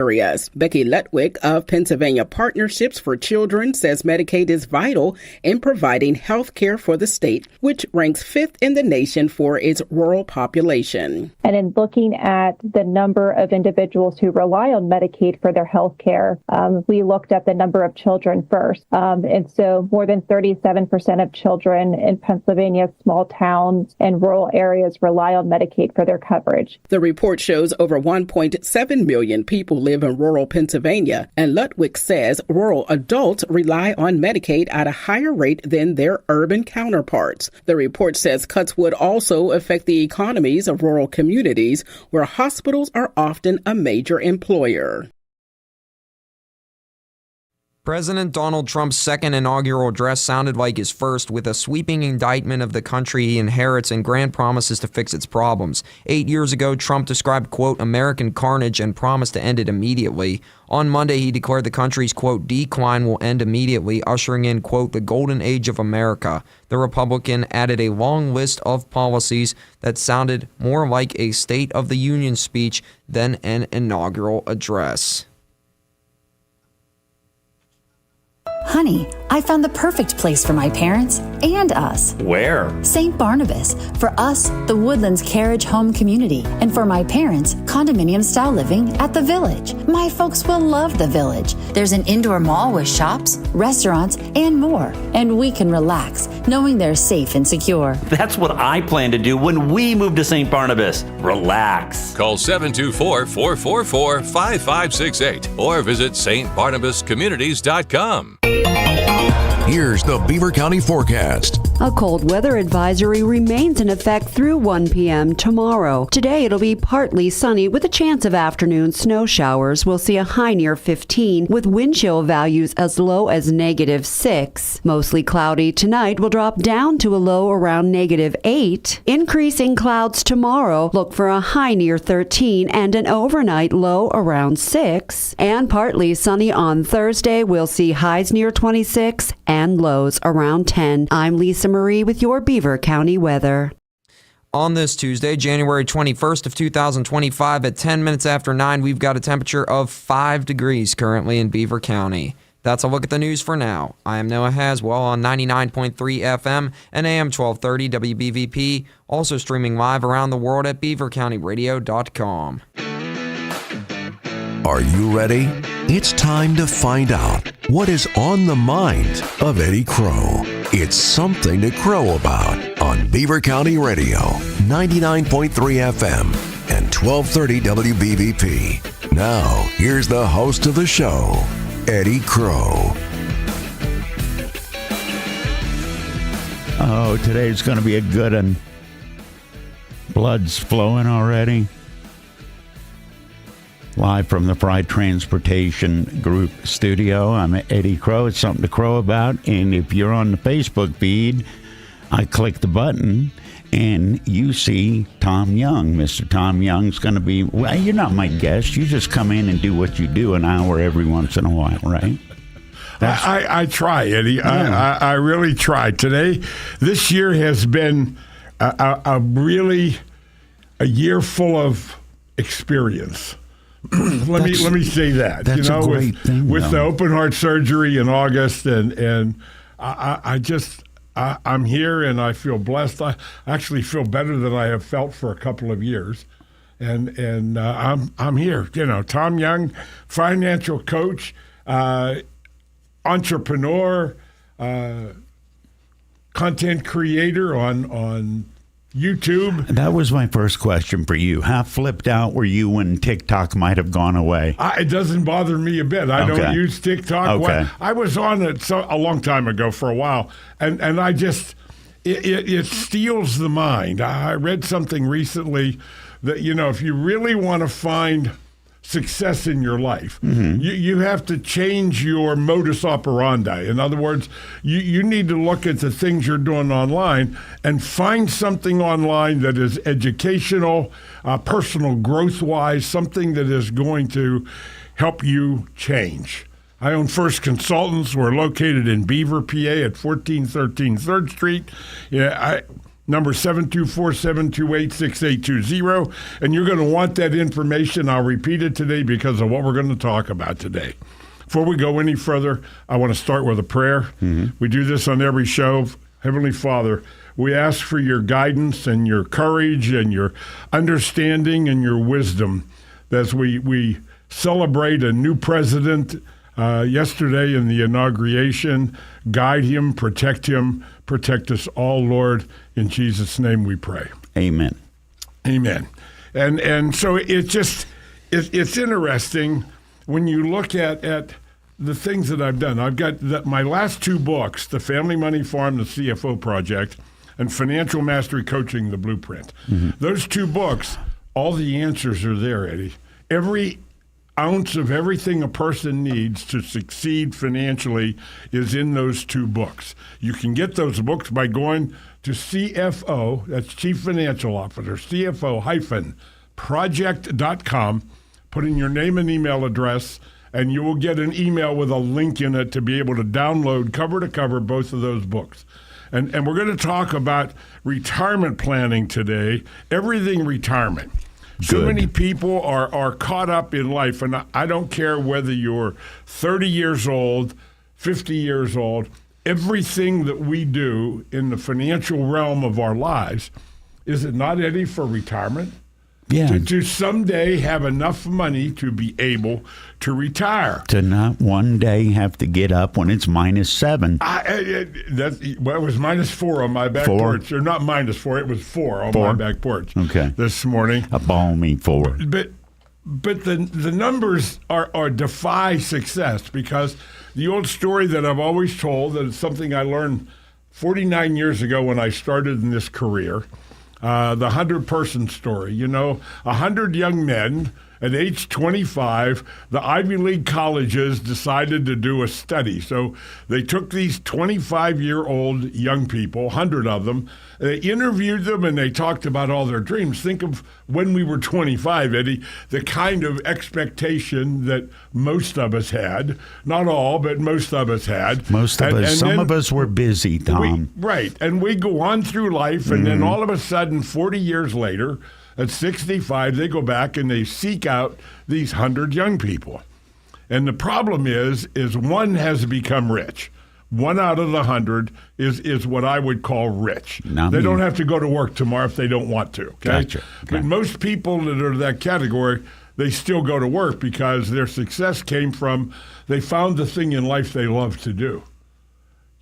areas. Becky Lutwick of Pennsylvania Partnerships for Children says Medicaid is vital in providing health care for the state, which ranks 5th in the nation for its rural population. And in looking at the number of individuals who rely on Medicaid for their health care, we looked at the number of children first. And so more than 37% of children in Pennsylvania's small towns and rural areas rely on Medicaid for their coverage. The report shows over 1.7 million people live in rural Pennsylvania, and Lutwick says rural adults rely on Medicaid at a higher rate than their urban counterparts. The report says cuts would also affect the economies of rural communities where hospitals are often a major employer. President Donald Trump's second inaugural address sounded like his first, with a sweeping indictment of the country he inherits and grand promises to fix its problems. 8 years ago, Trump described, quote, American carnage and promised to end it immediately. On Monday, he declared the country's, quote, decline will end immediately, ushering in, quote, the golden age of America. The Republican added a long list of policies that sounded more like a State of the Union speech than an inaugural address. Honey, I found the perfect place for my parents and us. Where? St. Barnabas. For us, the Woodlands Carriage Home Community. And for my parents, condominium-style living at the Village. My folks will love the Village. There's an indoor mall with shops, restaurants, and more. And we can relax, knowing they're safe and secure. That's what I plan to do when we move to St. Barnabas. Relax. Call 724-444-5568 or visit stbarnabascommunities.com. Here's the Beaver County forecast. A cold weather advisory remains in effect through 1 p.m. tomorrow. Today it'll be partly sunny with a chance of afternoon snow showers. We'll see a high near 15 with wind chill values as low as -6. Mostly cloudy tonight will drop down to a low around -8. Increasing clouds tomorrow. Look for a high near 13 and an overnight low around 6. And partly sunny on Thursday. We'll see highs near 26 and lows around 10. I'm Lisa Marie with your Beaver County weather. On this Tuesday, January 21st of 2025 at 10 minutes after 9, we've got a temperature of 5 degrees currently in Beaver County. That's a look at the news for now. I am Noah Haswell on 99.3 FM and AM 1230 WBVP, also streaming live around the world at beavercountyradio.com. Are you ready? It's time to find out what is on the mind of Eddie Crow. It's something to crow about on Beaver County Radio, 99.3 FM and 1230 WBVP. Now, here's the host of the show, Eddie Crow. Oh, today's going to be a good one. Blood's flowing already. Live from the Fry Transportation Group studio, I'm Eddie Crow. It's something to crow about. And if you're on the Facebook feed, I click the button and you see Tom Young. Mr. Tom Young's going to be, well, you're not my guest. You just come in and do what you do an hour every once in a while, right? I try, Eddie. Yeah. I really try. This year has been a year full of experience. Let me say that. That's a great thing, with the open heart surgery in August, and I'm here and I feel blessed. I actually feel better than I have felt for a couple of years, and I'm here. You know, Tom Young, financial coach, entrepreneur, content creator on YouTube. That was my first question for you. How flipped out were you when TikTok might have gone away? It doesn't bother me a bit. I don't use TikTok. Okay. I was on it a long time ago for a while, and I just, it steals the mind. I read something recently that, you know, if you really want to find success in your life, you have to change your modus operandi. In other words, you need to look at the things you're doing online and find something online that is educational, personal growth-wise, something that is going to help you change. I own First Consultants. We're located in Beaver, PA at 1413 3rd Street. Yeah, Number 724-728-6820. And you're going to want that information. I'll repeat it today because of what we're going to talk about today. Before we go any further, I want to start with a prayer. We do this on every show. Heavenly Father, we ask for your guidance and your courage and your understanding and your wisdom as we celebrate a new president yesterday in the inauguration. Guide him, protect us all, Lord. In Jesus' name we pray. Amen. Amen. And so it's interesting when you look at the things that I've done. I've got my last two books, The Family Money Farm, The CFO Project, and Financial Mastery Coaching, The Blueprint. Those two books, all the answers are there, Eddie. Every ounce of everything a person needs to succeed financially is in those two books. You can get those books by going to CFO, that's Chief Financial Officer, CFO-project.com, put in your name and email address, and you will get an email with a link in it to be able to download cover to cover both of those books. And we're going to talk about retirement planning today, everything retirement. So many people are caught up in life, and I don't care whether you're 30 years old, 50 years old, everything that we do in the financial realm of our lives, is it not, Eddie, for retirement? Yeah. To someday have enough money to be able to retire. To not one day have to get up when it's -7. It was -4 on my back porch. Or not -4, it was 4 on my back porch this morning. A balmy 4. But the numbers are defy success, because the old story that I've always told, that it's something I learned 49 years ago when I started in this career, the 100-person story. 100 young men at age 25, the Ivy League colleges decided to do a study. So they took these 25-year-old young people, 100 of them, they interviewed them, and they talked about all their dreams. Think of when we were 25, Eddie, the kind of expectation that most of us had. Not all, but most of us had. Some of us were busy, Tom. Right. And we go on through life, and then all of a sudden, 40 years later, at 65, they go back and they seek out these 100 young people. And the problem is one has become rich. One out of the 100 is what I would call rich. They don't have to go to work tomorrow if they don't want to. Okay? Gotcha. But most people that are that category, they still go to work because their success came from they found the thing in life they love to do.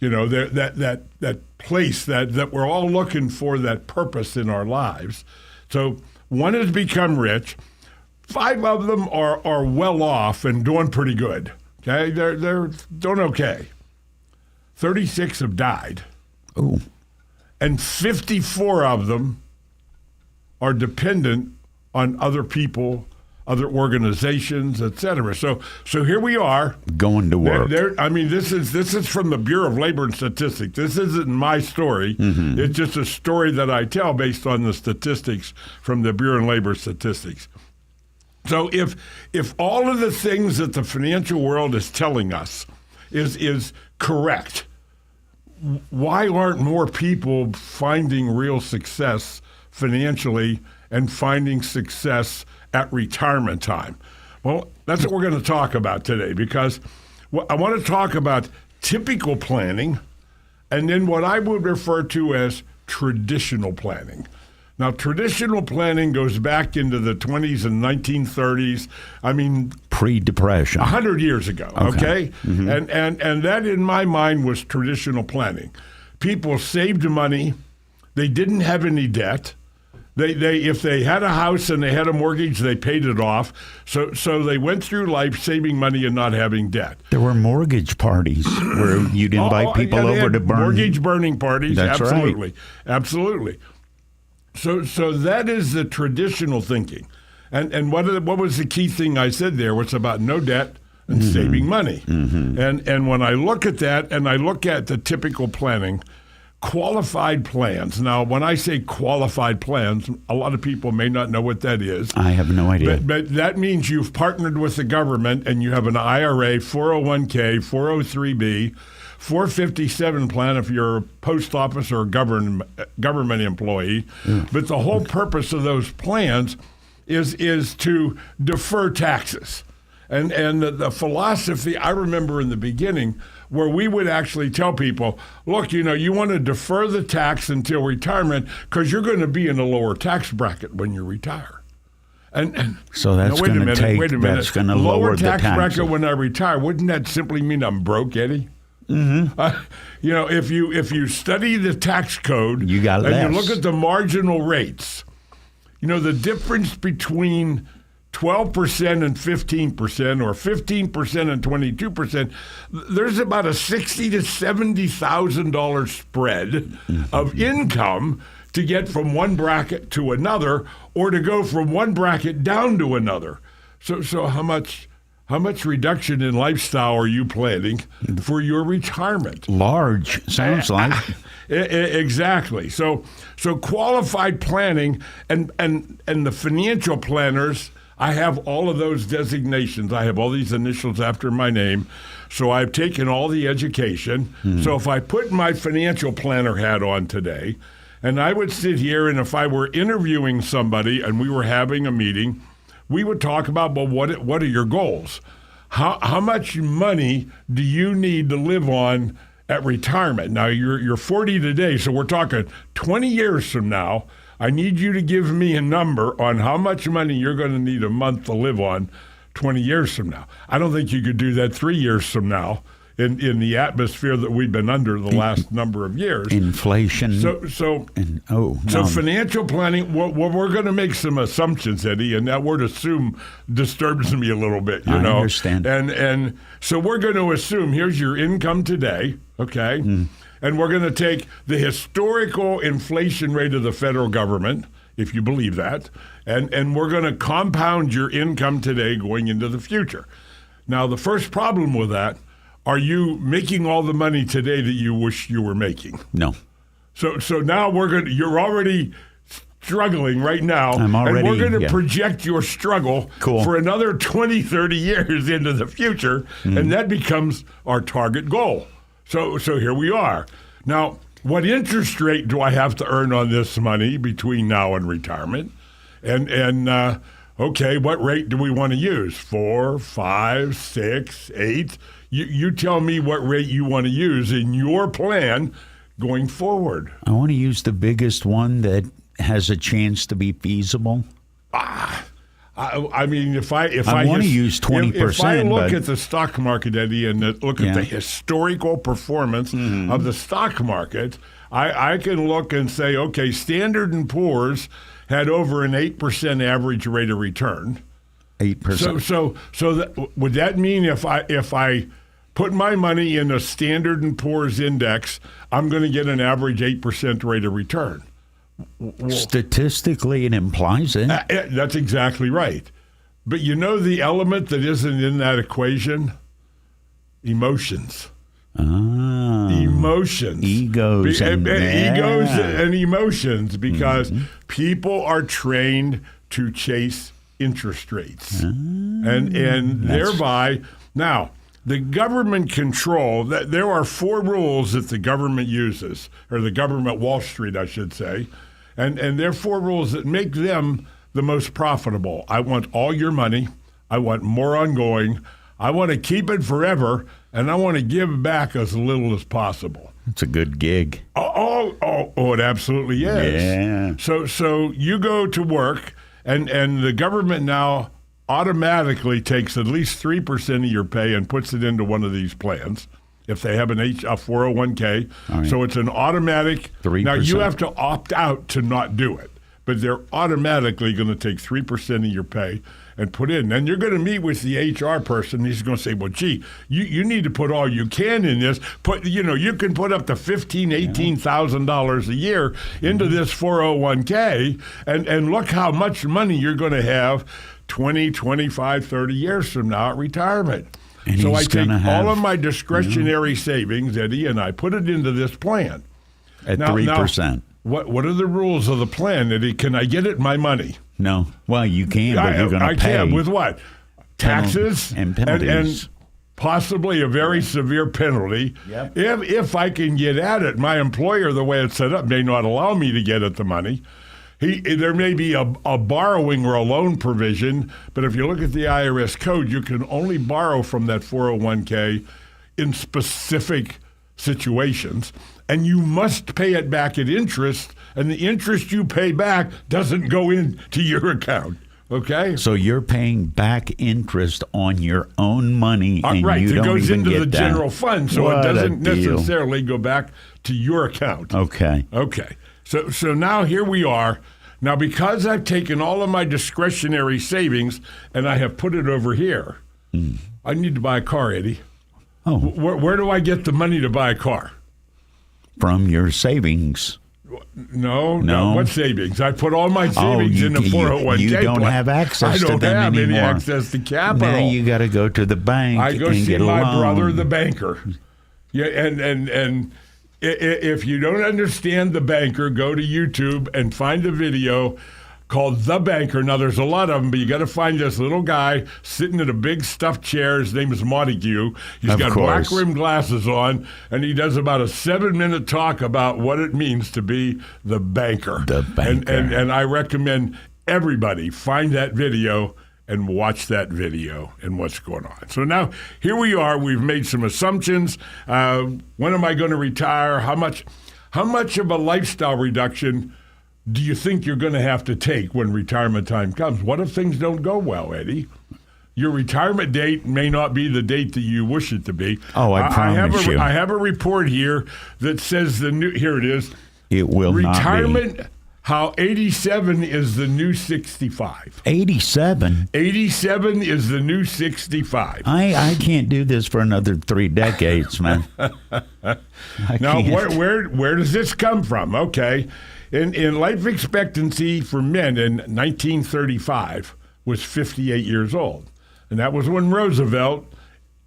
That place that we're all looking for, that purpose in our lives. So one has become rich. 5 of them are well off and doing pretty good. Okay, they're doing okay. 36 have died. Oh. And 54 of them are dependent on other people, other organizations, etc. So here we are going to work. This is from the Bureau of Labor and Statistics. This isn't my story. It's just a story that I tell based on the statistics from the Bureau of Labor Statistics. So if all of the things that the financial world is telling us is correct, why aren't more people finding real success financially and finding success at retirement time? Well, that's what we're going to talk about today, because I want to talk about typical planning and then what I would refer to as traditional planning. Now, traditional planning goes back into the 20s and 1930s. Pre-Depression. 100 years ago, okay? And that, in my mind, was traditional planning. People saved money. They didn't have any debt. They if they had a house and they had a mortgage, they paid it off. So they went through life saving money and not having debt. There were mortgage parties where you'd invite people over to burn. Mortgage burning parties. That's absolutely. Right. Absolutely. So that is the traditional thinking. And what was the key thing I said there? Was about no debt and saving money. And when I look at that and I look at the typical planning, qualified plans. Now, when I say qualified plans, a lot of people may not know what that is. I have no idea. But that means you've partnered with the government and you have an IRA, 401k, 403b, 457 plan if you're a post office or a government employee. But the whole purpose of those plans is to defer taxes. And the philosophy I remember in the beginning where we would actually tell people, look, you want to defer the tax until retirement because you're going to be in a lower tax bracket when you retire. And so that's going to take. That's going to lower the tax bracket when I retire. Wouldn't that simply mean I'm broke, Eddie? Mm-hmm. If you study the tax code, you got less. And you look at the marginal rates, the difference between 12% and 15% or 15% and 22%, there's about a $60,000 to $70,000 spread of income to get from one bracket to another or to go from one bracket down to another. So how much reduction in lifestyle are you planning for your retirement? Large, sounds like. Exactly. So qualified planning and the financial planners, I have all of those designations. I have all these initials after my name. So I've taken all the education. So if I put my financial planner hat on today, and I would sit here, and if I were interviewing somebody and we were having a meeting, we would talk about, well, what are your goals? How much money do you need to live on at retirement? Now, you're 40 today, so we're talking 20 years from now. I need you to give me a number on how much money you're going to need a month to live on 20 years from now. I don't think you could do that 3 years from now in the atmosphere that we've been under the last number of years. Inflation. So financial planning, we're going to make some assumptions, Eddie, and that word assume disturbs me a little bit, I understand. And so we're going to assume here's your income today, okay? And we're going to take the historical inflation rate of the federal government, if you believe that, and we're going to compound your income today going into the future. Now, the first problem with that, are you making all the money today that you wish you were making? No. So now you're already struggling right now, and we're going to project your struggle for another 20, 30 years into the future, and that becomes our target goal. So here we are. Now, what interest rate do I have to earn on this money between now and retirement? And okay, what rate do we want to use? 4, 5, 6, 8? You tell me what rate you want to use in your plan going forward. I want to use the biggest one that has a chance to be feasible. I mean, if I want to use 20%, if I look at the stock market, Eddie, and look at the historical performance of the stock market, I can look and say, okay, Standard & Poor's had over an 8% average rate of return. 8%. So would that mean if I put my money in a Standard & Poor's index, I'm going to get an average 8% rate of return? Statistically, it implies it. That's exactly right. But the element that isn't in that equation? Emotions. Emotions. Egos. Egos and emotions, because people are trained to chase interest rates. And thereby, now, the government control, there are 4 rules that the government uses, or the government Wall Street, I should say. And there are 4 rules that make them the most profitable. I want all your money. I want more ongoing. I want to keep it forever, and I want to give back as little as possible. It's a good gig. Oh, it absolutely is. Yeah. So you go to work, and the government now automatically takes at least 3% of your pay and puts it into one of these plans. If they have a 401k. Right. So it's an automatic. 3%. Now, you have to opt out to not do it, but they're automatically going to take 3% of your pay and put in. And you're going to meet with the HR person. He's going to say, well, gee, you need to put all you can in this. You can put up to $15,000, $18,000 a year into this 401k, and look how much money you're going to have 20, 25, 30 years from now at retirement. And so I take all of my discretionary savings, Eddie, and I put it into this plan. At 3%. What are the rules of the plan, Eddie? Can I get it my money? No. Well, you can, but you're going to pay. I can. With what? Taxes? And penalties. possibly a very severe penalty. Yep. If I can get at it, my employer, the way it's set up, may not allow me to get at the money. There may be a borrowing or a loan provision, but if you look at the IRS code, you can only borrow from that 401k in specific situations, and you must pay it back at interest, and the interest you pay back doesn't go into your account. Okay? So you're paying back interest on your own money, and right, you it don't goes even into get the that. general fund, so What it a doesn't deal. necessarily go back to your account. Okay. Okay. So now here we are. Now, because I've taken all of my discretionary savings and I have put it over here, I need to buy a car, Eddie. Oh. Where do I get the money to buy a car? From your savings. No. No. What savings? I put all my savings in the 401k. You don't plan. have access to them I don't have anymore. any access to capital. Now you got to go to the bank I go and see get a my loan. brother, the banker. Yeah, and if you don't understand the banker, go to YouTube and find a video called The Banker. Now, there's a lot of them, but you got to find this little guy sitting in a big stuffed chair. His name is Montague. He's got black rimmed glasses on, and he does about a 7-minute talk about what it means to be the banker. The banker. And I recommend everybody find that video and watch that video and what's going on. So now, here we are. We've made some assumptions. When am I going to retire? How much of a lifestyle reduction do you think you're going to have to take when retirement time comes? What if things don't go well, Eddie? Your retirement date may not be the date that you wish it to be. Oh, I promise you. I have a report here that says here it is. It will retirement, not be. How 87 is the new 65. 87? 87 is the new 65. I can't do this for another 3 decades, man. Now, where does this come from? Okay. In life expectancy for men in 1935 was 58 years old. And that was when Roosevelt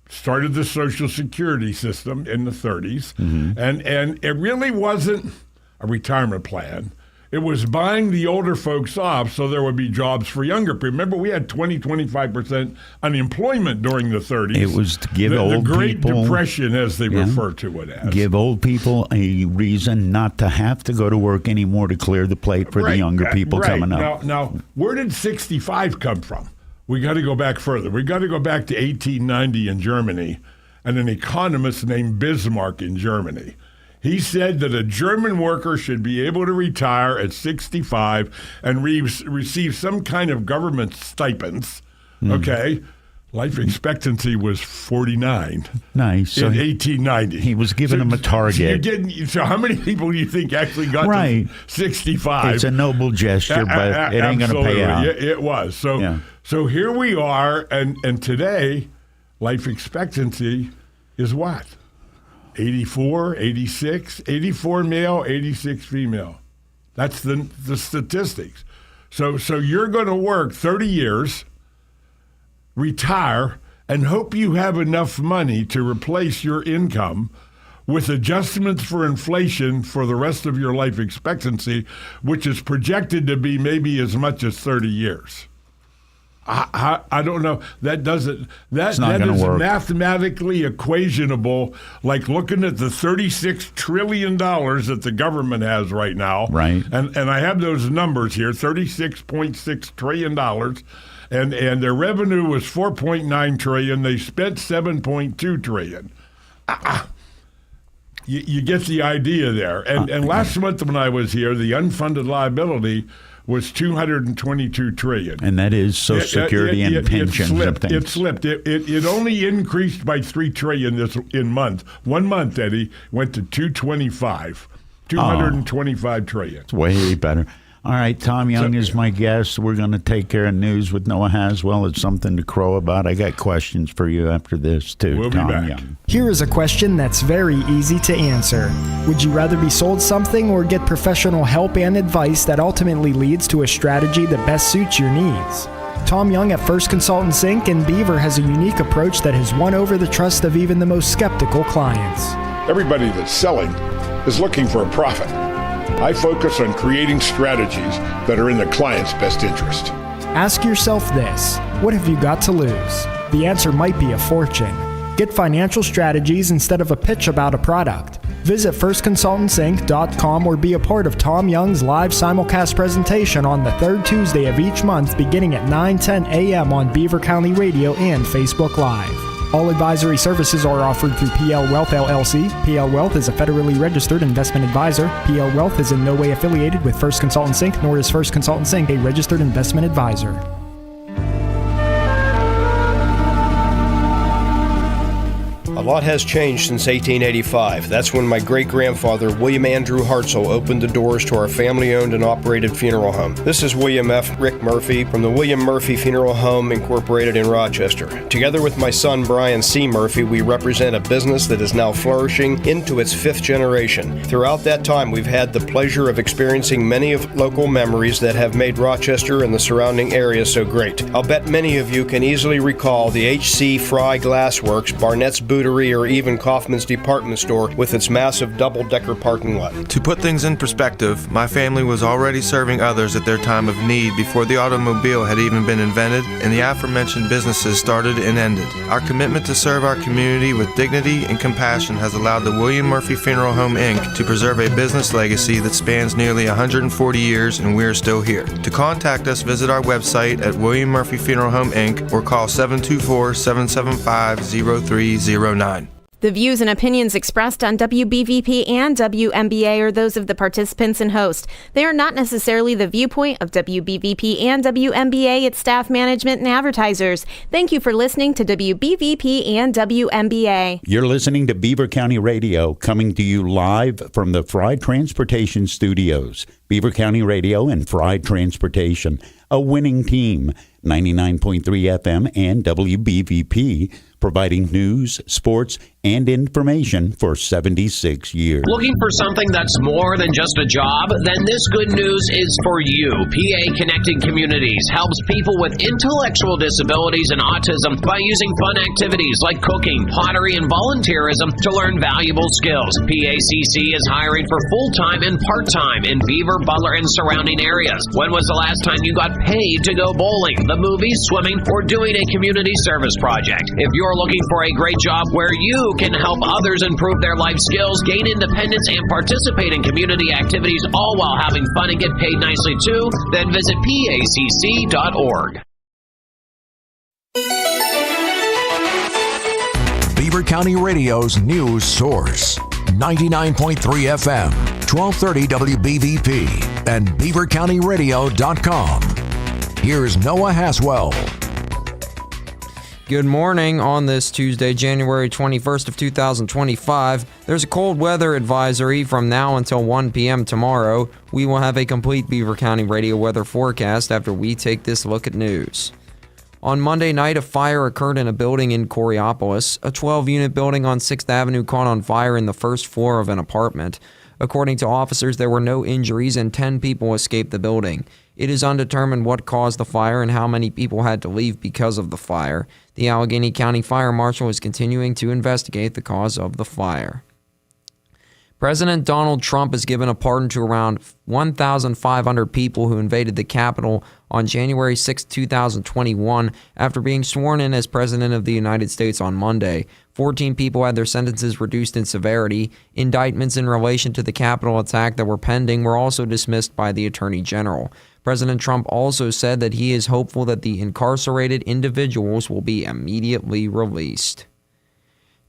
started the Social Security system in the 30s. Mm-hmm. And it really wasn't a retirement plan. It was buying the older folks off so there would be jobs for younger people. Remember, we had 25% unemployment during the 30s. It was to give old people... The Great people, Depression, as they refer to it as. Give old people a reason not to have to go to work anymore to clear the plate for the younger people coming up. Now, where did 65 come from? We got to go back further. We got to go back to 1890 in Germany and an economist named Bismarck in Germany. He said that a German worker should be able to retire at 65 and receive some kind of government stipends. Okay? Life expectancy was 49. Nice. In 1890. He was giving them a target. So how many people do you think actually got to 65? It's a noble gesture, but it ain't going to pay out. It was. So here we are, and today, life expectancy is what? 84, 86, 84 male, 86 female. That's the statistics. So you're going to work 30 years, retire, and hope you have enough money to replace your income with adjustments for inflation for the rest of your life expectancy, which is projected to be maybe as much as 30 years. I don't know. That doesn't. That is work. Mathematically equationable. Like looking at the $36 trillion that the government has right now. Right. And I have those numbers here: $36.6 trillion, and their revenue was $4.9 trillion. They spent $7.2 trillion. You get the idea there. And last month when I was here, the unfunded liability was $222 trillion. And that is Social Security and pensions. It slipped. It only increased by $3 trillion in month. 1 month, Eddie, went to $225 trillion. It's way better. All right, Tom Young is my guest. We're going to take care of news with Noah Haswell. It's something to crow about. I got questions for you after this, too. We'll Tom be back. Young. Here is a question that's very easy to answer. Would you rather be sold something or get professional help and advice that ultimately leads to a strategy that best suits your needs? Tom Young at First Consultants Inc. in Beaver has a unique approach that has won over the trust of even the most skeptical clients. Everybody that's selling is looking for a profit. I focus on creating strategies that are in the client's best interest. Ask yourself this: what have you got to lose? The answer might be a fortune. Get financial strategies instead of a pitch about a product. Visit firstconsultantsinc.com or be a part of Tom Young's live simulcast presentation on the third Tuesday of each month beginning at 9:10 a.m. on Beaver County Radio and Facebook Live. All advisory services are offered through PL Wealth LLC. PL Wealth is a federally registered investment advisor. PL Wealth is in no way affiliated with First Consultants Inc., nor is First Consultants Inc. a registered investment advisor. A lot has changed since 1885. That's when my great-grandfather, William Andrew Hartzell, opened the doors to our family-owned and operated funeral home. This is William F. Rick Murphy from the William Murphy Funeral Home Incorporated in Rochester. Together with my son, Brian C. Murphy, we represent a business that is now flourishing into its fifth generation. Throughout that time, we've had the pleasure of experiencing many of local memories that have made Rochester and the surrounding area so great. I'll bet many of you can easily recall the H.C. Fry Glassworks, Barnett's Bootery, or even Kaufman's Department Store with its massive double-decker parking lot. To put things in perspective, my family was already serving others at their time of need before the automobile had even been invented and the aforementioned businesses started and ended. Our commitment to serve our community with dignity and compassion has allowed the William Murphy Funeral Home, Inc. to preserve a business legacy that spans nearly 140 years, and we're still here. To contact us, visit our website at William Murphy Funeral Home, Inc. or call 724-775-0309. The views and opinions expressed on WBVP and WMBA are those of the participants and host. They are not necessarily the viewpoint of WBVP and WMBA, its staff, management, and advertisers. Thank you for listening to WBVP and WMBA. You're listening to Beaver County Radio, coming to you live from the Fry Transportation Studios. Beaver County Radio and Fry Transportation, a winning team. 99.3 FM and WBVP, providing news, sports, and information for 76 years. Looking for something that's more than just a job? Then this good news is for you. PA Connected Communities helps people with intellectual disabilities and autism by using fun activities like cooking, pottery, and volunteerism to learn valuable skills. PACC is hiring for full-time and part-time in Beaver, Butler, and surrounding areas. When was the last time you got paid to go bowling, the movies, swimming, or doing a community service project? If you're looking for a great job where you can help others improve their life skills, gain independence, and participate in community activities, all while having fun and get paid nicely too, then visit PACC.org. Beaver County Radio's news source. 99.3 FM, 1230 WBVP, and BeaverCountyRadio.com. Here's Noah Haswell. Good morning. On this Tuesday, January 21st of 2025, there's a cold weather advisory from now until 1 p.m. tomorrow. We will have a complete Beaver County Radio weather forecast after we take this look at news. On Monday night, a fire occurred in a building in Coraopolis. A 12-unit building on 6th Avenue caught on fire in the first floor of an apartment. According to officers, there were no injuries and 10 people escaped the building. It is undetermined what caused the fire and how many people had to leave because of the fire. The Allegheny County Fire Marshal is continuing to investigate the cause of the fire. President Donald Trump has given a pardon to around 1,500 people who invaded the Capitol on January 6, 2021, after being sworn in as President of the United States on Monday. 14 people had their sentences reduced in severity. Indictments in relation to the Capitol attack that were pending were also dismissed by the Attorney General. President Trump also said that he is hopeful that the incarcerated individuals will be immediately released.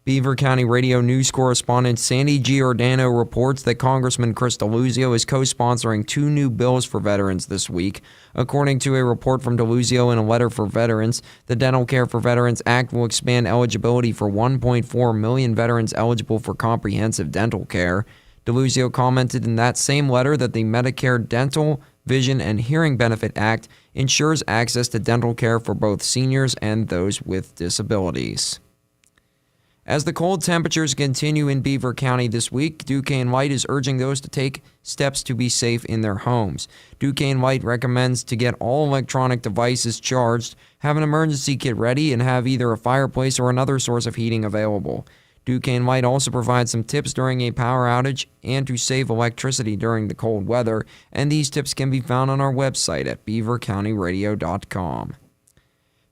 Beaver County Radio News correspondent Sandy Giordano reports that Congressman Chris Deluzio is co-sponsoring 2 new bills for veterans this week. According to a report from Deluzio in a letter for veterans, the Dental Care for Veterans Act will expand eligibility for 1.4 million veterans eligible for comprehensive dental care. Deluzio commented in that same letter that the Medicare Dental, Vision, and Hearing Benefit Act ensures access to dental care for both seniors and those with disabilities. As the cold temperatures continue in Beaver County this week, Duquesne Light is urging those to take steps to be safe in their homes. Duquesne Light recommends to get all electronic devices charged, have an emergency kit ready, and have either a fireplace or another source of heating available. Duquesne Light also provides some tips during a power outage and to save electricity during the cold weather, and these tips can be found on our website at beavercountyradio.com.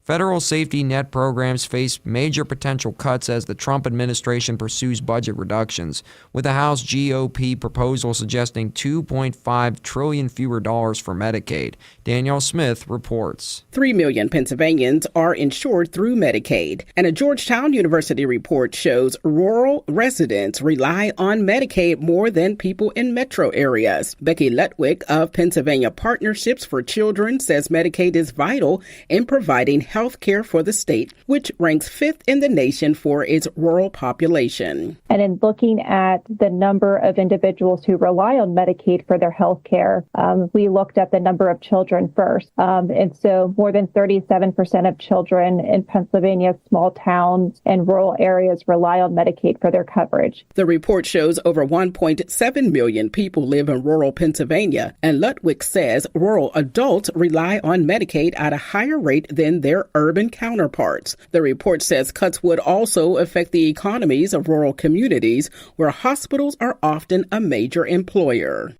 Federal safety net programs face major potential cuts as the Trump administration pursues budget reductions, with the House GOP proposal suggesting $2.5 trillion fewer dollars for Medicaid. Danielle Smith reports. 3 million Pennsylvanians are insured through Medicaid, and a Georgetown University report shows rural residents rely on Medicaid more than people in metro areas. Becky Lutwick of Pennsylvania Partnerships for Children says Medicaid is vital in providing health care for the state, which ranks 5th in the nation for its rural population. And in looking at the number of individuals who rely on Medicaid for their health care, we looked at the number of children first. And so more than 37% of children in Pennsylvania's small towns and rural areas rely on Medicaid for their coverage. The report shows over 1.7 million people live in rural Pennsylvania, and Lutwick says rural adults rely on Medicaid at a higher rate than their urban counterparts. The report says cuts would also affect the economies of rural communities where hospitals are often a major employer.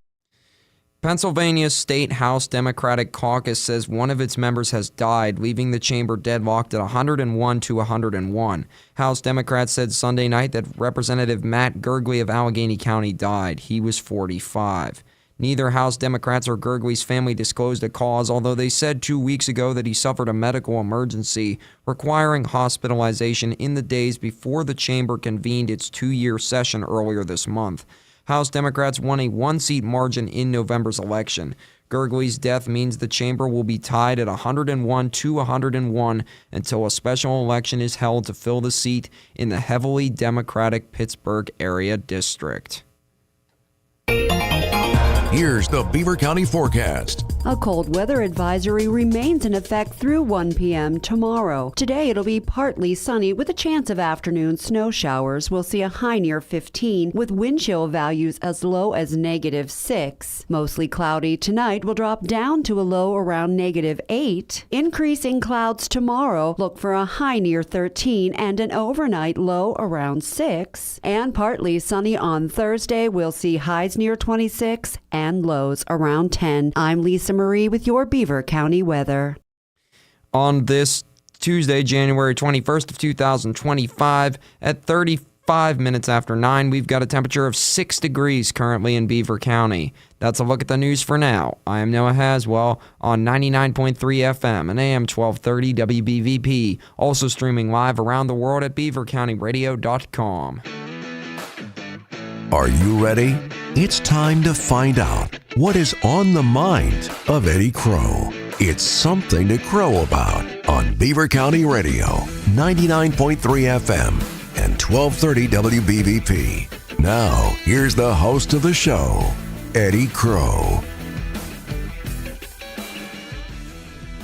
Pennsylvania's State House Democratic Caucus says one of its members has died, leaving the chamber deadlocked at 101 to 101. House Democrats said Sunday night that Representative Matt Gergely of Allegheny County died. He was 45. Neither House Democrats or Gergely's family disclosed a cause, although they said 2 weeks ago that he suffered a medical emergency requiring hospitalization in the days before the chamber convened its 2-year session earlier this month. House Democrats won a 1-seat margin in November's election. Gergely's death means the chamber will be tied at 101 to 101 until a special election is held to fill the seat in the heavily Democratic Pittsburgh area district. Here's the Beaver County forecast. A cold weather advisory remains in effect through 1 p.m. tomorrow. Today it'll be partly sunny with a chance of afternoon snow showers. We'll see a high near 15 with wind chill values as low as -6. Mostly cloudy tonight will drop down to a low around -8. Increasing clouds tomorrow. Look for a high near 13 and an overnight low around 6. And partly sunny on Thursday. We'll see highs near 26 and lows around 10. I'm Lisa Marie with your Beaver County weather. On this Tuesday, January 21st of 2025, at 35 minutes after 9, we've got a temperature of 6 degrees currently in Beaver County. That's a look at the news for now. I am Noah Haswell on 99.3 FM and AM 1230 WBVP, also streaming live around the world at beavercountyradio.com. Are you ready? It's time to find out what is on the mind of Eddie Crow. It's something to crow about on Beaver County Radio, 99.3 FM and 1230 WBVP. Now, here's the host of the show, Eddie Crow.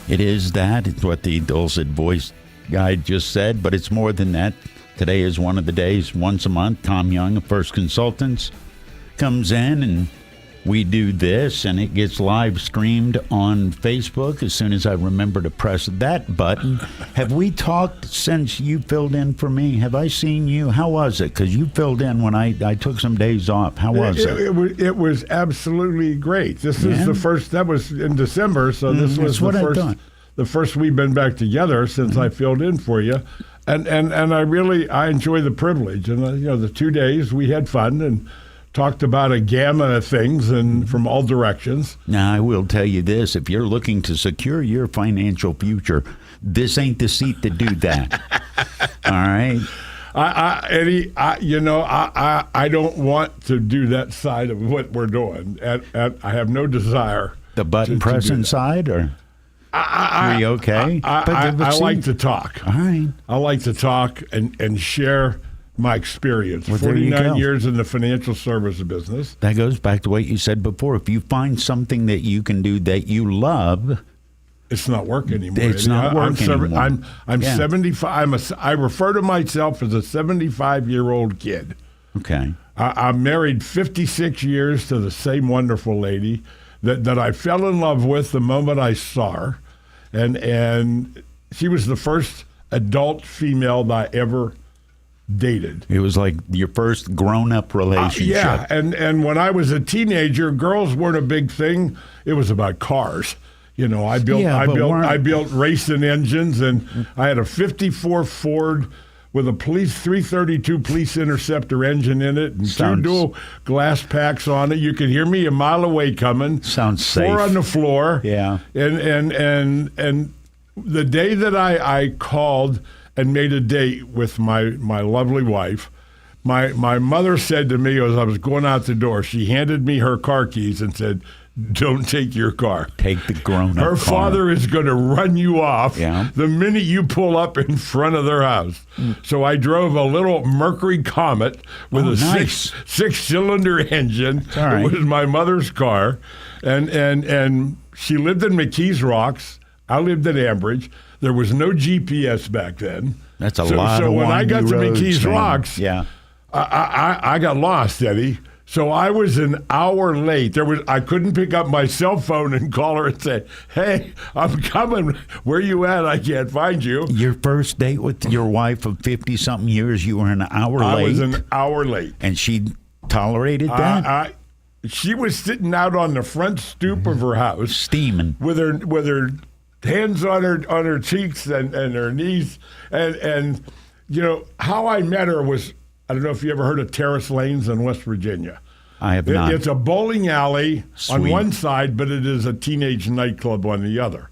It is that. It's what the dulcet voice guy just said, but it's more than that. Today is one of the days, once a month, Tom Young of First Consultants comes in and we do this, and it gets live streamed on Facebook as soon as I remember to press that button. Have we talked since you filled in for me? Have I seen you? How was it? Because you filled in when I took some days off. How was it? It was absolutely great. This is the first, that was in December, so this was the first we've been back together since I filled in for you. And I enjoy the privilege. And, the 2 days we had fun and talked about a gamut of things and from all directions. Now, I will tell you this. If you're looking to secure your financial future, this ain't the seat to do that. All right? Eddie, I don't want to do that side of what we're doing. I have no desire. The button pressing side, or? Are you okay? I like to talk. All right. I like to talk and share my experience. Well, 49 years in the financial service business. That goes back to what you said before. If you find something that you can do that you love, it's not work anymore. It's not work anymore. I'm 75. I refer to myself as a 75-year-old kid. Okay. I'm married 56 years to the same wonderful lady that I fell in love with the moment I saw her. And she was the first adult female that I ever dated. It was like your first grown-up relationship. Yeah, and when I was a teenager, girls weren't a big thing. It was about cars. You know, I built racing engines, and I had a '54 Ford with a 332 Police Interceptor engine in it, and two dual glass packs on it. You could hear me a mile away coming. Sounds safe. 4 on the floor. Yeah. And the day that I called and made a date with my lovely wife, my mother said to me as I was going out the door, she handed me her car keys and said, "Don't take your car. Take the grown-up Her car. father is going to run you off the minute you pull up in front of their house." So I drove a little Mercury Comet with a six-cylinder engine. Right. It was my mother's car, and she lived in McKees Rocks. I lived in Ambridge. There was no GPS back then. That's a lot So of when I got to roads, McKees man. Rocks, I got lost, Eddie. So I was an hour late. I couldn't pick up my cell phone and call her and say, "Hey, I'm coming. Where you at? I can't find you." Your first date with your wife of 50-something years, you were an hour late? I was an hour late. And she tolerated that? She was sitting out on the front stoop of her house, steaming, with her hands on her cheeks and her knees, and you know how I met her was, I don't know if you ever heard of Terrace Lanes in West Virginia. I have not. It's a bowling alley on Sweet. one side, but it is a teenage nightclub on the other.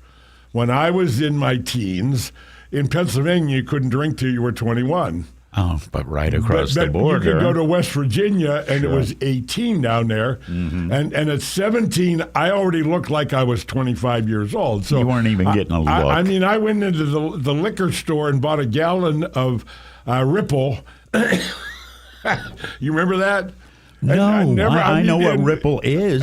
When I was in my teens, in Pennsylvania, you couldn't drink till you were 21. Oh, but right across the But border. you could go to West Virginia, and it was 18 down there. Mm-hmm. And at 17, I already looked like I was 25 years old. So You weren't even getting a look. I mean, I went into the liquor store and bought a gallon of Ripple. You remember that? No, I know what Ripple is.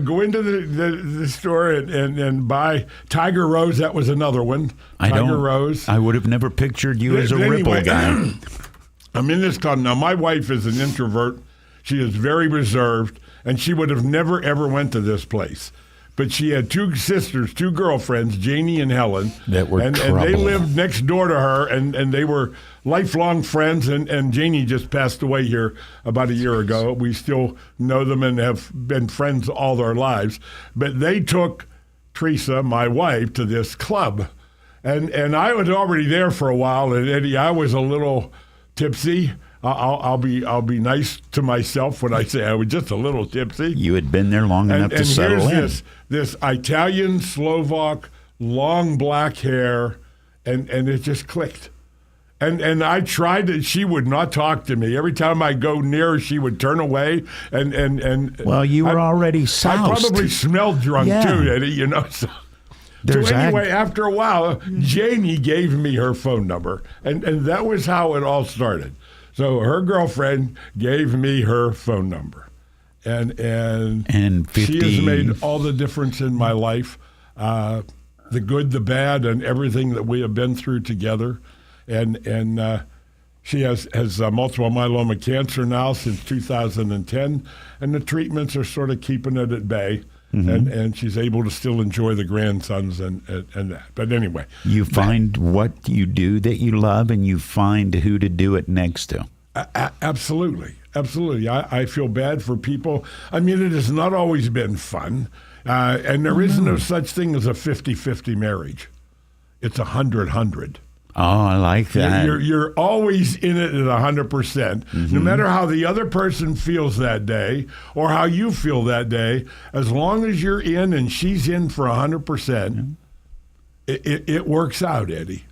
Go into the store and buy Tiger Rose. That was another one. Tiger Rose. I would have never pictured you as a Ripple guy. I'm in this club now. My wife is an introvert. She is very reserved, and she would have never ever went to this place. But she had two sisters, two girlfriends, Janie and Helen, that were and they lived next door to her, and they were lifelong friends. And Janie just passed away here about a year ago. We still know them and have been friends all their lives. But they took Teresa, my wife, to this club, and I was already there for a while. And Eddie, I was a little tipsy. I'll be nice to myself when I say I was just a little tipsy. You had been there long enough to settle in. Here's this Italian Slovak, long black hair, and it just clicked. And I tried to. She would not talk to me. Every time I go near her, she would turn away. And well, you were already soused. I probably smelled drunk too, Eddie. You know. So anyway, after a while, Janie gave me her phone number, and that was how it all started. So her girlfriend gave me her phone number, and 50... she has made all the difference in my life, the good, the bad, and everything that we have been through together. And she has multiple myeloma cancer now since 2010, and the treatments are sort of keeping it at bay. Mm-hmm. And she's able to still enjoy the grandsons and that. But anyway. You find what you do that you love, and you find who to do it next to. Absolutely. Absolutely. I feel bad for people. I mean, it has not always been fun. And there is no such thing as a 50-50 marriage. It's 100-100. Oh, I like that. You're always in it at 100%. Mm-hmm. No matter how the other person feels that day or how you feel that day, as long as you're in and she's in for 100%, it works out, Eddie.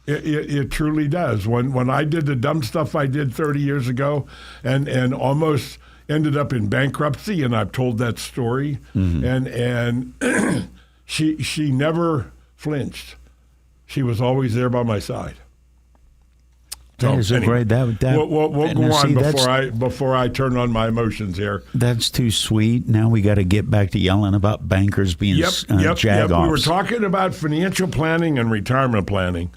It truly does. When I did the dumb stuff I did 30 years ago and almost ended up in bankruptcy, and I've told that story, and she never flinched. She was always there by my side. So, that is anyway, great. We'll go on before I turn on my emotions here. That's too sweet. Now we got to get back to yelling about bankers being jag-offs. We were talking about financial planning and retirement planning.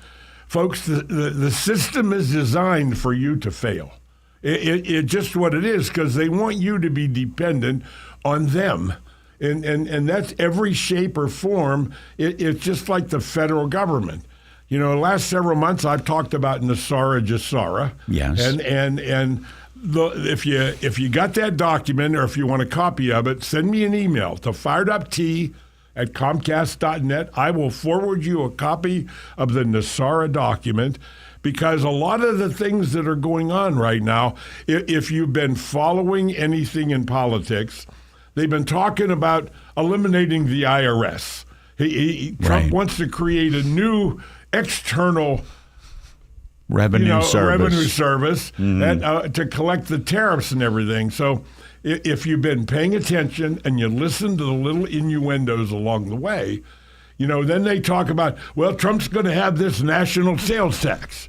Folks, the system is designed for you to fail. It just what it is, because they want you to be dependent on them. And that's every shape or form. It's just like the federal government. You know, the last several months I've talked about NESARA, GESARA. Yes. And if you got that document, or if you want a copy of it, send me an email to firedupt at Comcast.net. I will forward you a copy of the NESARA document, because a lot of the things that are going on right now, if you've been following anything in politics, they've been talking about eliminating the IRS. Trump wants to create a new external revenue service to collect the tariffs and everything. So if you've been paying attention and you listen to the little innuendos along the way, then they talk about, well, Trump's going to have this national sales tax.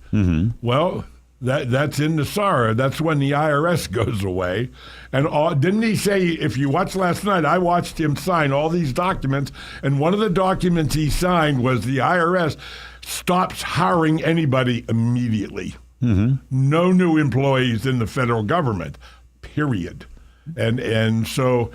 Well, that's in NESARA. That's when the IRS goes away. And didn't he say, if you watched last night, I watched him sign all these documents, and one of the documents he signed was the IRS stops hiring anybody immediately. No new employees in the federal government, period. And so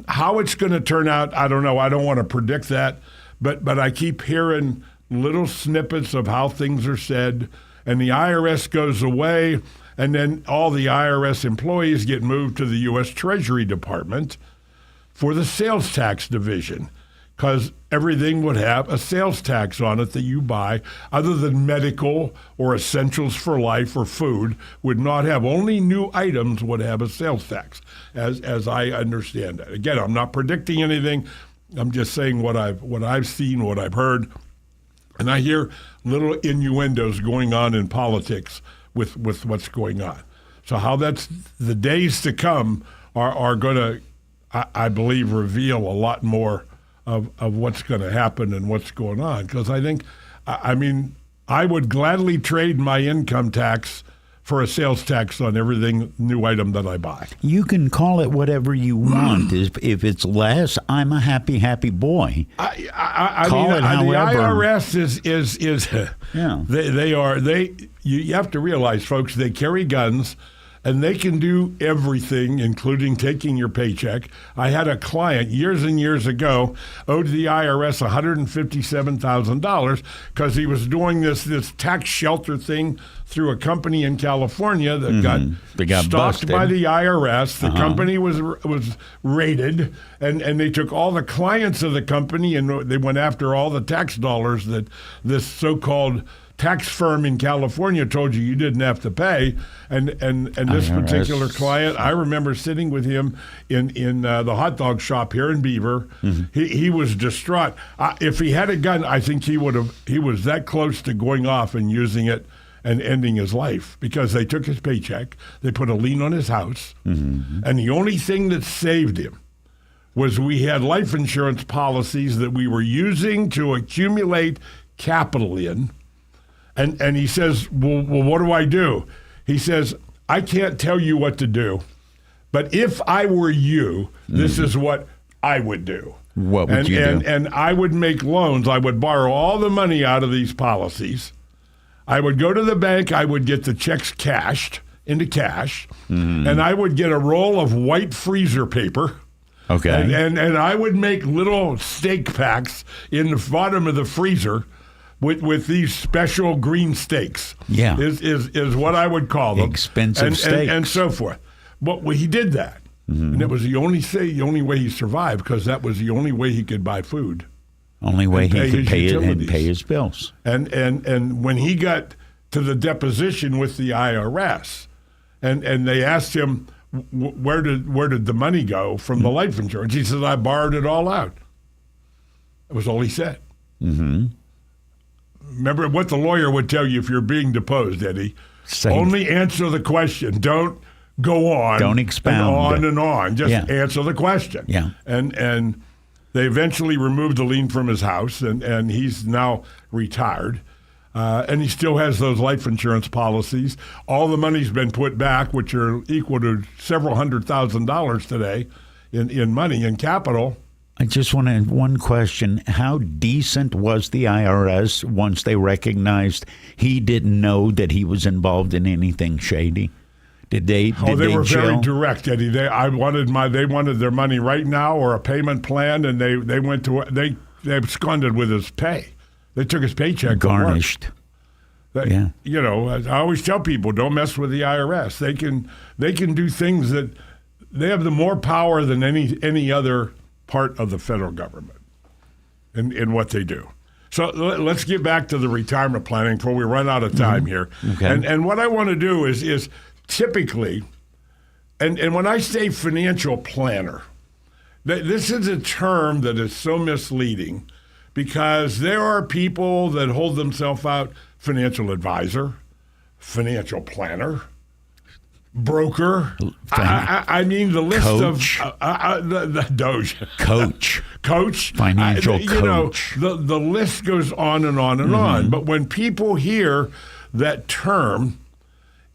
how it's going to turn out, I don't know. I don't want to predict that, but I keep hearing little snippets of how things are said, and the IRS goes away, and then all the IRS employees get moved to the U.S. Treasury Department for the sales tax division, because everything would have a sales tax on it that you buy, other than medical or essentials for life or food, would not have. Only new items would have a sales tax, as I understand it. Again, I'm not predicting anything. I'm just saying what I've seen, what I've heard. And I hear little innuendos going on in politics with what's going on. So how that's the days to come are going to, I believe, reveal a lot more of what's going to happen and what's going on. Because I think, I would gladly trade my income tax for a sales tax on everything new item that I buy. You can call it whatever you want. If it's less, I'm a happy boy. The IRS is you have to realize, folks, they carry guns. And they can do everything, including taking your paycheck. I had a client years and years ago owed the IRS $157,000 because he was doing this tax shelter thing through a company in California that got stalked busted by the IRS. The company was raided, and they took all the clients of the company, and they went after all the tax dollars that this so-called tax firm in California told you didn't have to pay, and this particular client, I remember sitting with him in the hot dog shop here in Beaver. He was distraught. If he had a gun, I think he was that close to going off and using it and ending his life, because they took his paycheck, they put a lien on his house, and the only thing that saved him was we had life insurance policies that we were using to accumulate capital in. And he says, well, what do I do? He says, I can't tell you what to do, but if I were you, this is what I would do. What would you do? And I would make loans. I would borrow all the money out of these policies. I would go to the bank. I would get the checks cashed into cash, and I would get a roll of white freezer paper. Okay. And I would make little steak packs in the bottom of the freezer with these special green steaks. Yeah. Is what I would call them. Expensive steaks. And so forth. But he did that. And it was the only way he survived, because that was the only way he could buy food. Only way he could pay his bills. And when he got to the deposition with the IRS, and they asked him, where did the money go from the life insurance? He said, I borrowed it all out. That was all he said. Remember what the lawyer would tell you if you're being deposed, Eddie. Only answer the question. Don't go on. Don't expound. And on. Just answer the question. Yeah. And they eventually removed the lien from his house, and he's now retired. And he still has those life insurance policies. All the money's been put back, which are equal to several $100,000 today in money, in capital. I just want to add one question. How decent was the IRS once they recognized he didn't know that he was involved in anything shady? They were chill? very direct, Eddie. They wanted their money right now, or a payment plan, and they absconded with his pay. They took his paycheck. Garnished. I always tell people, don't mess with the IRS. They can do things that they have the more power than any other part of the federal government in what they do. So let's get back to the retirement planning before we run out of time here. Okay. And what I want to do is typically, and when I say financial planner, this is a term that is so misleading because there are people that hold themselves out financial advisor, financial planner, broker. I mean, the list coach. of the Doge. Coach. Financial coach. The list goes on and on and on. But when people hear that term,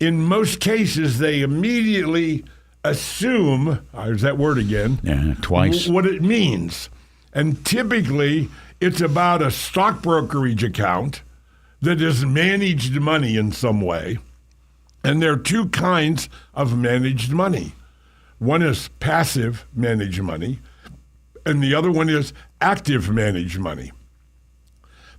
in most cases, they immediately assume, there's that word again, twice, what it means. And typically, it's about a stock brokerage account that has managed money in some way. And there are two kinds of managed money. One is passive managed money, and the other one is active managed money.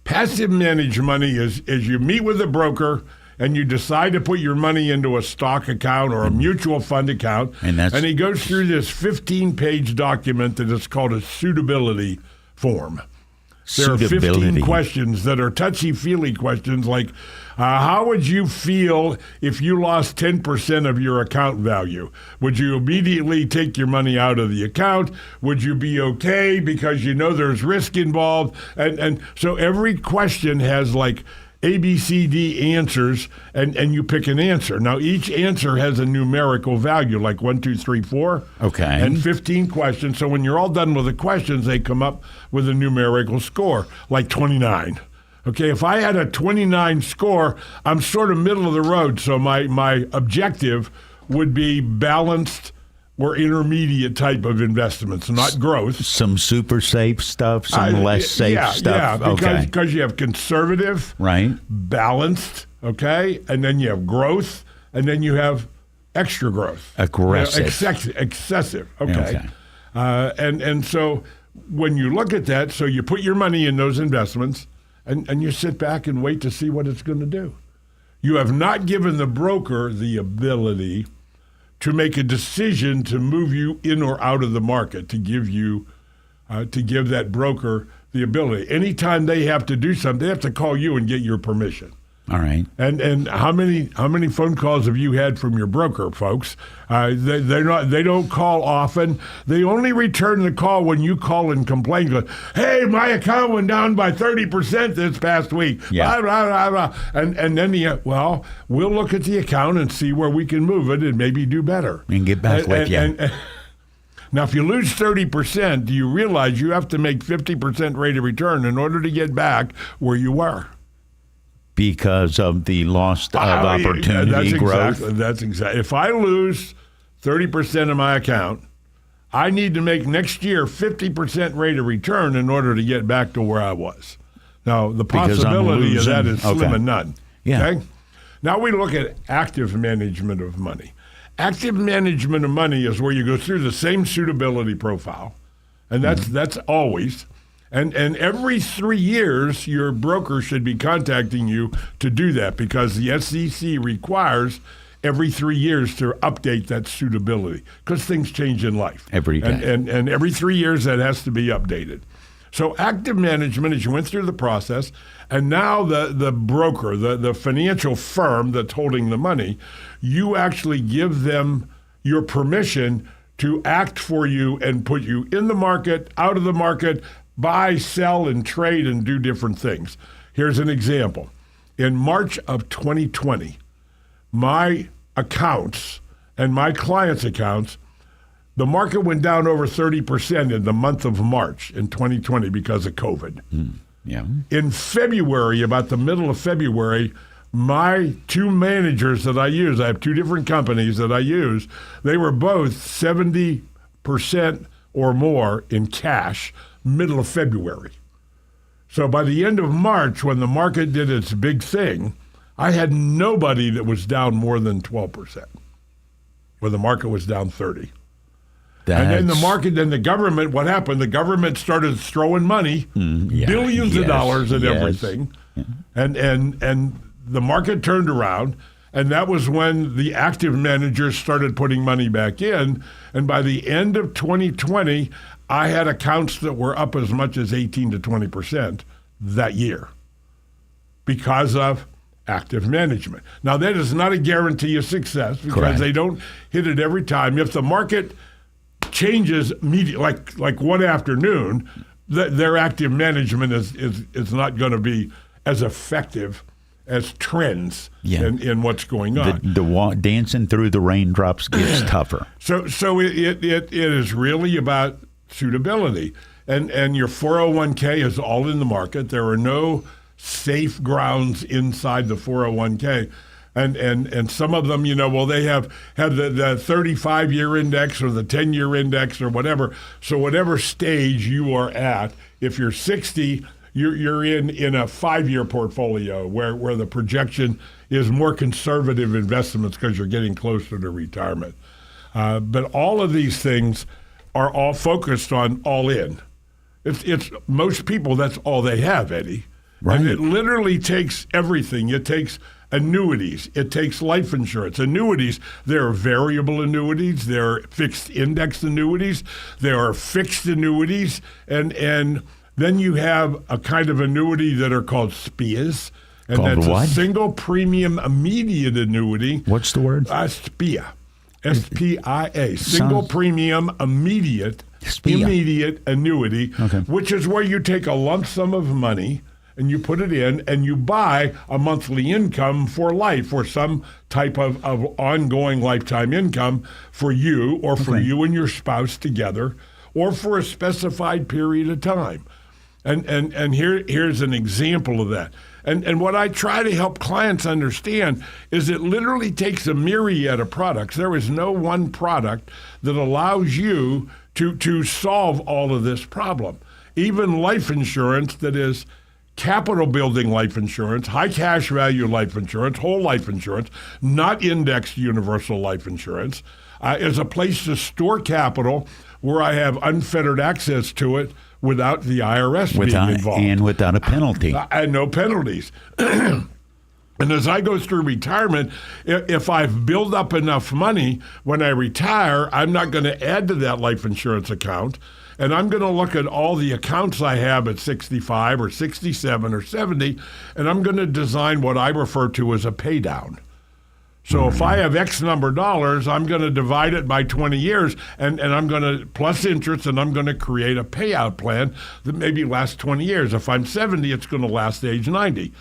Passive managed money is you meet with a broker and you decide to put your money into a stock account or a mutual fund account, and he goes through this 15-page document that is called a suitability form. There are 15 questions that are touchy-feely questions like, how would you feel if you lost 10% of your account value? Would you immediately take your money out of the account? Would you be okay because you know there's risk involved? And so every question has like A, B, C, D answers, and you pick an answer. Now, each answer has a numerical value, like 1, 2, 3, 4. Okay. And 15 questions. So when you're all done with the questions, they come up with a numerical score, like 29. Okay, if I had a 29 score, I'm sort of middle of the road. So my objective would be balanced or intermediate type of investments, not growth. Some super safe stuff, some less safe stuff. Yeah, because you have conservative, right, balanced, okay, and then you have growth, and then you have extra growth. Aggressive. Excessive, okay. And so when you look at that, so you put your money in those investments, and you sit back and wait to see what it's going to do. You have not given the broker the ability to make a decision to move you in or out of the market, to give that broker the ability. Anytime they have to do something, they have to call you and get your permission. All right. And how many phone calls have you had from your broker, folks? They don't call often. They only return the call when you call and complain. Go, hey, my account went down by 30% this past week. Yeah. Blah, blah, blah, blah. And then we'll look at the account and see where we can move it and maybe do better. And get back with you. Now, if you lose 30%, do you realize you have to make 50% rate of return in order to get back where you were? Because of the loss of opportunity growth? That's exactly. If I lose 30% of my account, I need to make next year 50% rate of return in order to get back to where I was. Now, the possibility of that is slim and none. Yeah. Okay? Now we look at active management of money. Active management of money is where you go through the same suitability profile, and that's always. And every 3 years, your broker should be contacting you to do that because the SEC requires every 3 years to update that suitability because things change in life. Every day. And every 3 years, that has to be updated. So active management is you went through the process, and now the broker, the financial firm that's holding the money, you actually give them your permission to act for you and put you in the market, out of the market, buy, sell, and trade and do different things. Here's an example. In March of 2020, my accounts and my clients' accounts, the market went down over 30% in the month of March in 2020 because of COVID. Yeah. In February, about the middle of February, my two managers that I use, I have two different companies that I use, they were both 70% or more in cash middle of February. So by the end of March, when the market did its big thing, I had nobody that was down more than 12%, where the market was down 30%. And then the market, then the government, what happened? The government started throwing money, billions of dollars at everything. And the market turned around, And that was when the active managers started putting money back in. And by the end of 2020, I had accounts that were up as much as 18 to 20% that year because of active management. Now, that is not a guarantee of success because Correct. they don't hit it every time. If the market changes immediately, like one afternoon, their active management is not going to be as effective as trends in what's going on. The dancing through the raindrops gets tougher. So it is really about suitability. And your 401k is all in the market. There are no safe grounds inside the 401k. And some of them, they have the 35-year index or the 10-year index or whatever. So whatever stage you are at, if you're 60, you're in a 5-year portfolio where the projection is more conservative investments because you're getting closer to retirement. But all of these things are all focused on all in. It's most people, that's all they have, Eddie. Right. And it literally takes everything. It takes annuities. It takes life insurance. Annuities, there are variable annuities. There are fixed index annuities. There are fixed annuities. And then you have a kind of annuity that are called SPIAs. And called that's what? a single premium immediate annuity. What's the word? SPIA. SPIA. Single premium immediate annuity, which is where you take a lump sum of money and you put it in and you buy a monthly income for life or some type of ongoing lifetime income for you or for you and your spouse together or for a specified period of time. And here's an example of that. And what I try to help clients understand is it literally takes a myriad of products. There is no one product that allows you to solve all of this problem. Even life insurance that is capital building life insurance, high cash value life insurance, whole life insurance, not indexed universal life insurance, is a place to store capital where I have unfettered access to it without the IRS being involved. And without a penalty. And no penalties. And as I go through retirement, if I've built up enough money, when I retire, I'm not going to add to that life insurance account. And I'm going to look at all the accounts I have at 65 or 67 or 70, and I'm going to design what I refer to as a pay down. So if I have X number of dollars, I'm going to divide it by 20 years, and I'm going to plus interest, and I'm going to create a payout plan that maybe lasts 20 years. If I'm 70, it's going to last age 90.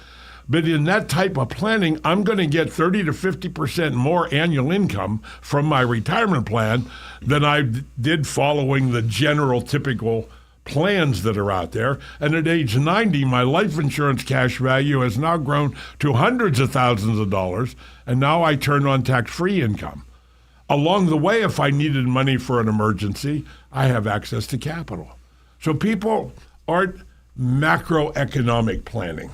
But in that type of planning, I'm going to get 30 to 50% more annual income from my retirement plan than I did following the general typical plans that are out there. And at age 90, my life insurance cash value has now grown to hundreds of thousands of dollars, and now I turn on tax-free income. Along the way, if I needed money for an emergency, I have access to capital. So people aren't macroeconomic planning.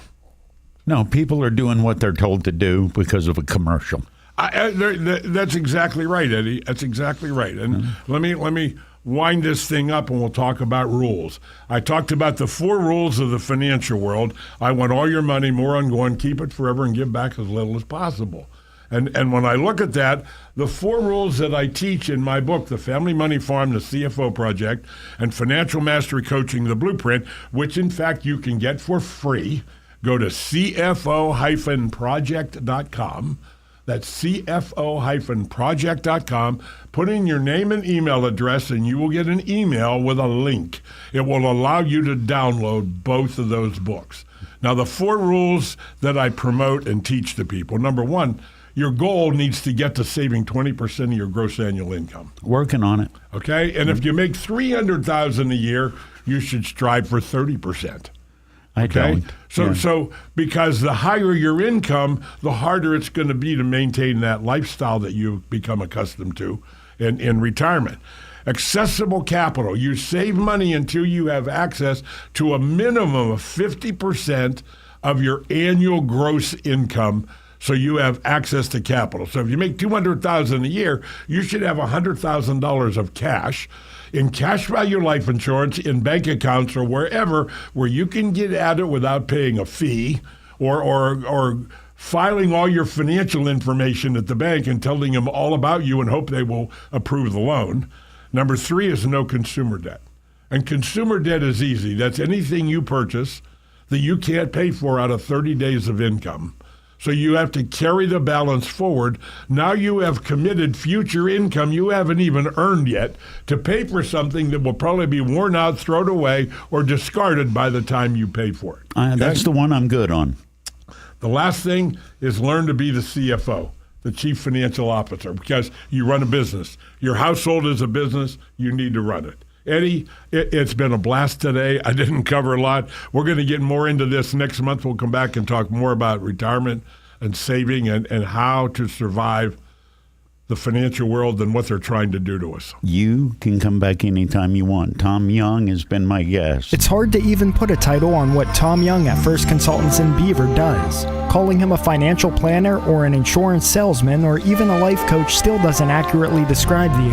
No, people are doing what they're told to do because of a commercial. That's exactly right, Eddie. That's exactly right. And let me wind this thing up and we'll talk about rules. I talked about the 4 rules of the financial world. I want all your money, more ongoing, keep it forever, and give back as little as possible. And when I look at that, the 4 rules that I teach in my book, The Family Money Farm, The CFO Project, and Financial Mastery Coaching, The Blueprint, which in fact you can get for free, go to CFO-project.com. That's CFO-project.com. Put in your name and email address, and you will get an email with a link. It will allow you to download both of those books. Now, the 4 rules that I promote and teach to people. Number 1, your goal needs to get to saving 20% of your gross annual income. Working on it. Okay? And if you make $300,000 a year, you should strive for 30%. Okay, so because the higher your income, the harder it's going to be to maintain that lifestyle that you've become accustomed to in retirement. Accessible capital. You save money until you have access to a minimum of 50% of your annual gross income, so you have access to capital. So if you make $200,000 a year, you should have $100,000 of cash in cash value life insurance, in bank accounts, or wherever where you can get at it without paying a fee or filing all your financial information at the bank and telling them all about you and hope they will approve the loan. Number 3 is no consumer debt. And consumer debt is easy. That's anything you purchase that you can't pay for out of 30 days of income. So you have to carry the balance forward. Now you have committed future income you haven't even earned yet to pay for something that will probably be worn out, thrown away, or discarded by the time you pay for it. Okay? That's the one I'm good on. The last thing is learn to be the CFO, the Chief Financial Officer, because you run a business. Your household is a business. You need to run it. Eddie, it's been a blast today. I didn't cover a lot. We're going to get more into this next month. We'll come back and talk more about retirement and saving and how to survive the financial world and what they're trying to do to us. You can come back anytime you want. Tom Young has been my guest. It's hard to even put a title on what Tom Young at First Consultants in Beaver does. Calling him a financial planner or an insurance salesman or even a life coach still doesn't accurately describe the